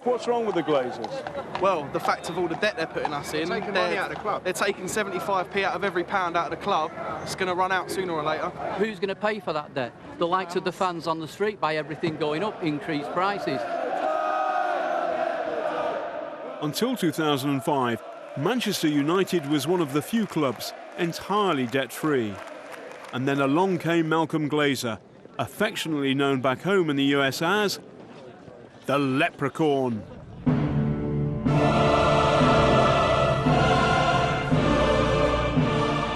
What's wrong with the Glazers? Well, the fact of all the debt they're putting us in. They're taking money out of the club. They're taking 75p out of every pound out of the club. It's going to run out sooner or later. Who's going to pay for that debt? The likes of the fans on the street by everything going up, increased prices. Until 2005, Manchester United was one of the few clubs entirely debt-free. And then along came Malcolm Glazer, affectionately known back home in the US as the Leprechaun.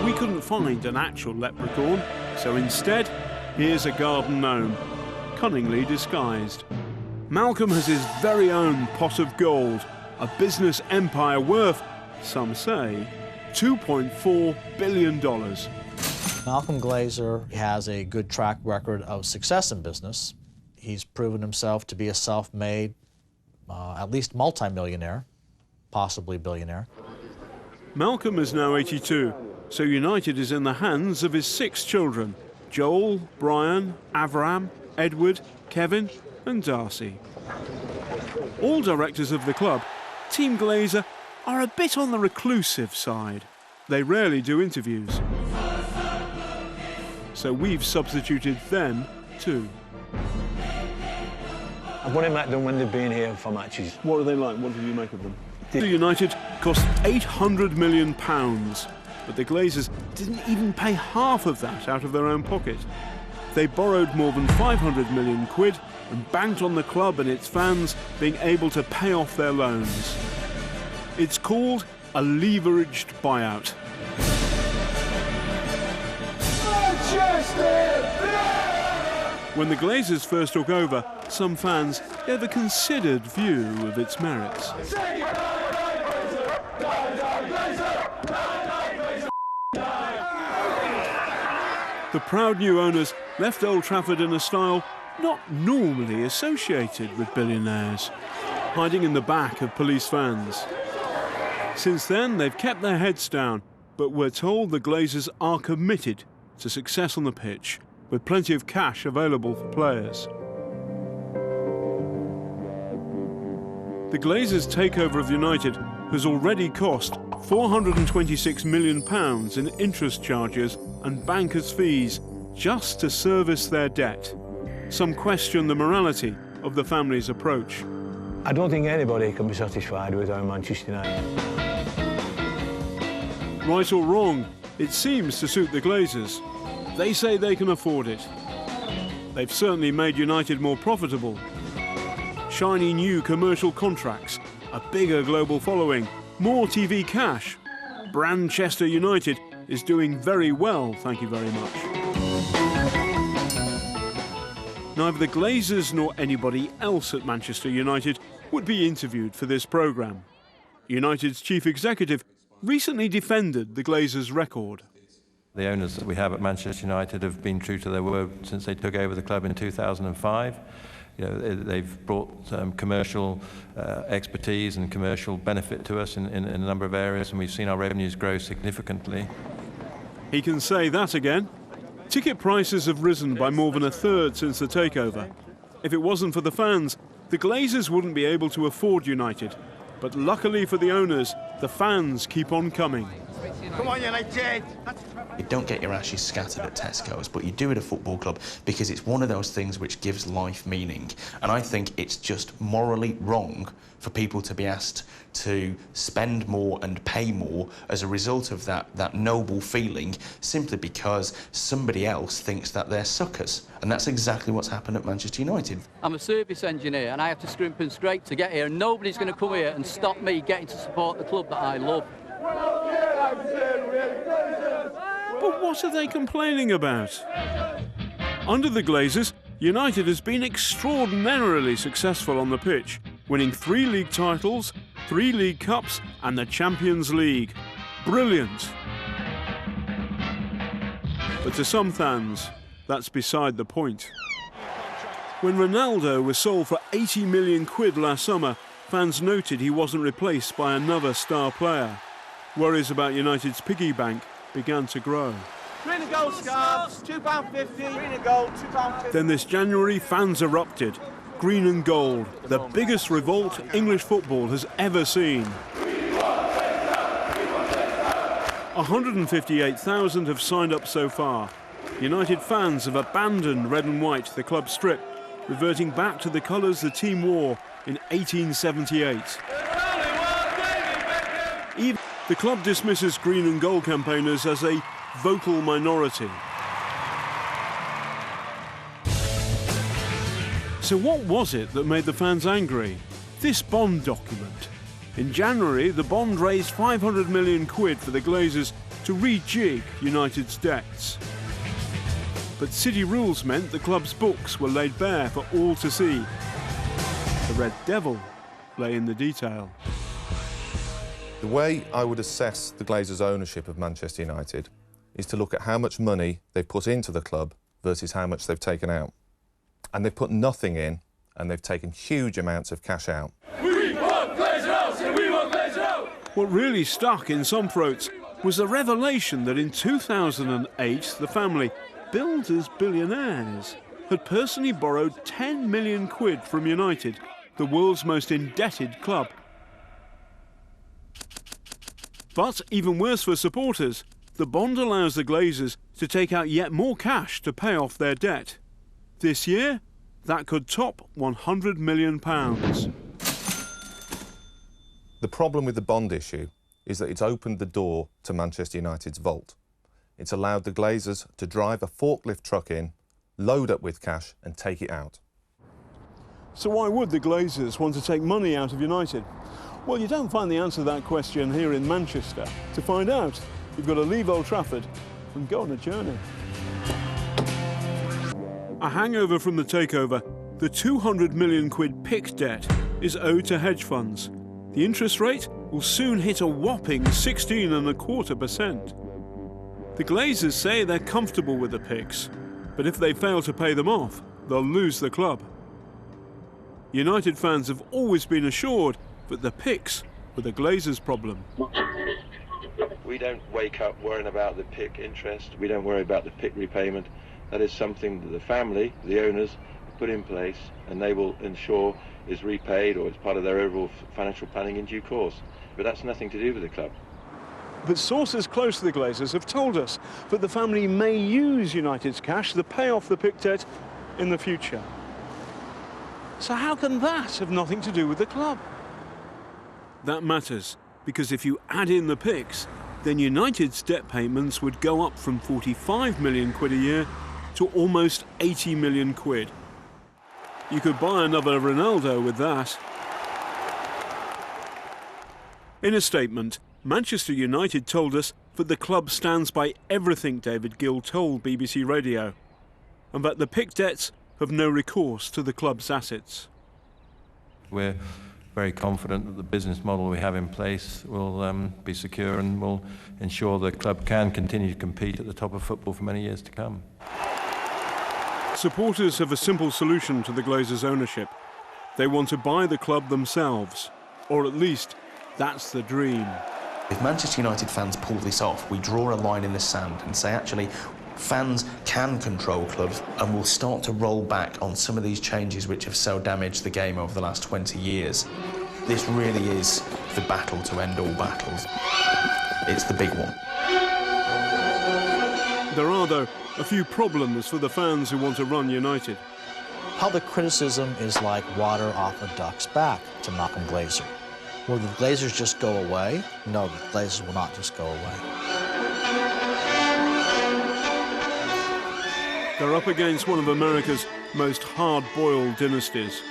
We couldn't find an actual leprechaun, so instead, here's a garden gnome, cunningly disguised. Malcolm has his very own pot of gold, a business empire worth, some say, $2.4 billion. Malcolm Glazer has a good track record of success in business. He's proven himself to be a self-made, at least multi-millionaire, possibly billionaire. Malcolm is now 82, so United is in the hands of his 6 children, Joel, Brian, Avram, Edward, Kevin and Darcy. All directors of the club, Team Glazer, are a bit on the reclusive side. They rarely do interviews. So we've substituted them too. I've wanted Matt done when they've been here for matches. What are they like? What did you make of them? United cost £800 million, but the Glazers didn't even pay half of that out of their own pocket. They borrowed more than 500 million quid and banked on the club and its fans being able to pay off their loans. It's called a leveraged buyout. When the Glazers first took over, some fans gave a considered view of its merits. The proud new owners left Old Trafford in a style not normally associated with billionaires, hiding in the back of police vans. Since then, they've kept their heads down, but we're told the Glazers are committed to success on the pitch, with plenty of cash available for players. The Glazers' takeover of United has already cost £426 million in interest charges and bankers' fees just to service their debt. Some question the morality of the family's approach. I don't think anybody can be satisfied with our Manchester United. Right or wrong, it seems to suit the Glazers. They say they can afford it. They've certainly made United more profitable. Shiny new commercial contracts, a bigger global following, more TV cash. Branchester United is doing very well, thank you very much. Neither the Glazers nor anybody else at Manchester United would be interviewed for this programme. United's chief executive recently defended the Glazers' record. The owners that we have at Manchester United have been true to their word since they took over the club in 2005. You know, they've brought commercial expertise and commercial benefit to us in a number of areas, and we've seen our revenues grow significantly. He can say that again. Ticket prices have risen by more than a third since the takeover. If it wasn't for the fans, the Glazers wouldn't be able to afford United. But luckily for the owners, the fans keep on coming. Come on, United! You don't get your ashes scattered at Tesco's, but you do at a football club because it's one of those things which gives life meaning. And I think it's just morally wrong for people to be asked to spend more and pay more as a result of that noble feeling, simply because somebody else thinks that they're suckers. And that's exactly what's happened at Manchester United. I'm a service engineer and I have to scrimp and scrape to get here, and nobody's going to come here and stop me getting to support the club that I love. But what are they complaining about? Under the Glazers, United has been extraordinarily successful on the pitch, winning 3 league titles, 3 league cups and the Champions League. Brilliant. But to some fans, that's beside the point. When Ronaldo was sold for 80 million quid last summer, fans noted he wasn't replaced by another star player. Worries about United's piggy bank began to grow. Green gold scarves, £2.50. Green and gold, £2.50. Then this January, fans erupted. green and gold, the biggest revolt English football has ever seen. 158,000 have signed up so far. United fans have abandoned red and white, the club strip, reverting back to the colours the team wore in 1878. Even the club dismisses green and gold campaigners as a vocal minority. So what was it that made the fans angry? This bond document. In January, the bond raised 500 million quid for the Glazers to rejig United's debts. But city rules meant the club's books were laid bare for all to see. The Red Devil lay in the detail. The way I would assess the Glazers' ownership of Manchester United is to look at how much money they've put into the club versus how much they've taken out. And they've put nothing in, and they've taken huge amounts of cash out. We want Glazer out, and we want Glazer out! What really stuck in some throats was the revelation that in 2008, the family, billed as billionaires, had personally borrowed 10 million quid from United, the world's most indebted club. But even worse for supporters, the bond allows the Glazers to take out yet more cash to pay off their debt. This year, that could top £100 million. The problem with the bond issue is that it's opened the door to Manchester United's vault. It's allowed the Glazers to drive a forklift truck in, load up with cash and take it out. So why would the Glazers want to take money out of United? Well, you don't find the answer to that question here in Manchester. To find out, you've got to leave Old Trafford and go on a journey. A hangover from the takeover, the 200 million quid PIC debt is owed to hedge funds. The interest rate will soon hit a whopping 16.25%. The Glazers say they're comfortable with the PICs, but if they fail to pay them off, they'll lose the club. United fans have always been assured that the PICs were the Glazers' problem. We don't wake up worrying about the PIC interest. We don't worry about the PIC repayment. That is something that the family, the owners, put in place, and they will ensure is repaid or is part of their overall financial planning in due course. But that's nothing to do with the club. But sources close to the Glazers have told us that the family may use United's cash to pay off the PIC debt in the future. So how can that have nothing to do with the club? That matters, because if you add in the PICs, then United's debt payments would go up from 45 million quid a year to almost 80 million quid. You could buy another Ronaldo with that. In a statement, Manchester United told us that the club stands by everything David Gill told BBC Radio, and that the PIC debts have no recourse to the club's assets. We're very confident that the business model we have in place will be secure and will ensure the club can continue to compete at the top of football for many years to come. Supporters have a simple solution to the Glazers' ownership. They want to buy the club themselves, or at least that's the dream. If Manchester United fans pull this off, we draw a line in the sand and say, actually, fans can control clubs, and we'll start to roll back on some of these changes which have so damaged the game over the last 20 years. This really is the battle to end all battles. It's the big one. There are, though, a few problems for the fans who want to run United. Public criticism is like water off a duck's back to Malcolm Glazer. Will the Glazers just go away? No, the Glazers will not just go away. They're up against one of America's most hard-boiled dynasties.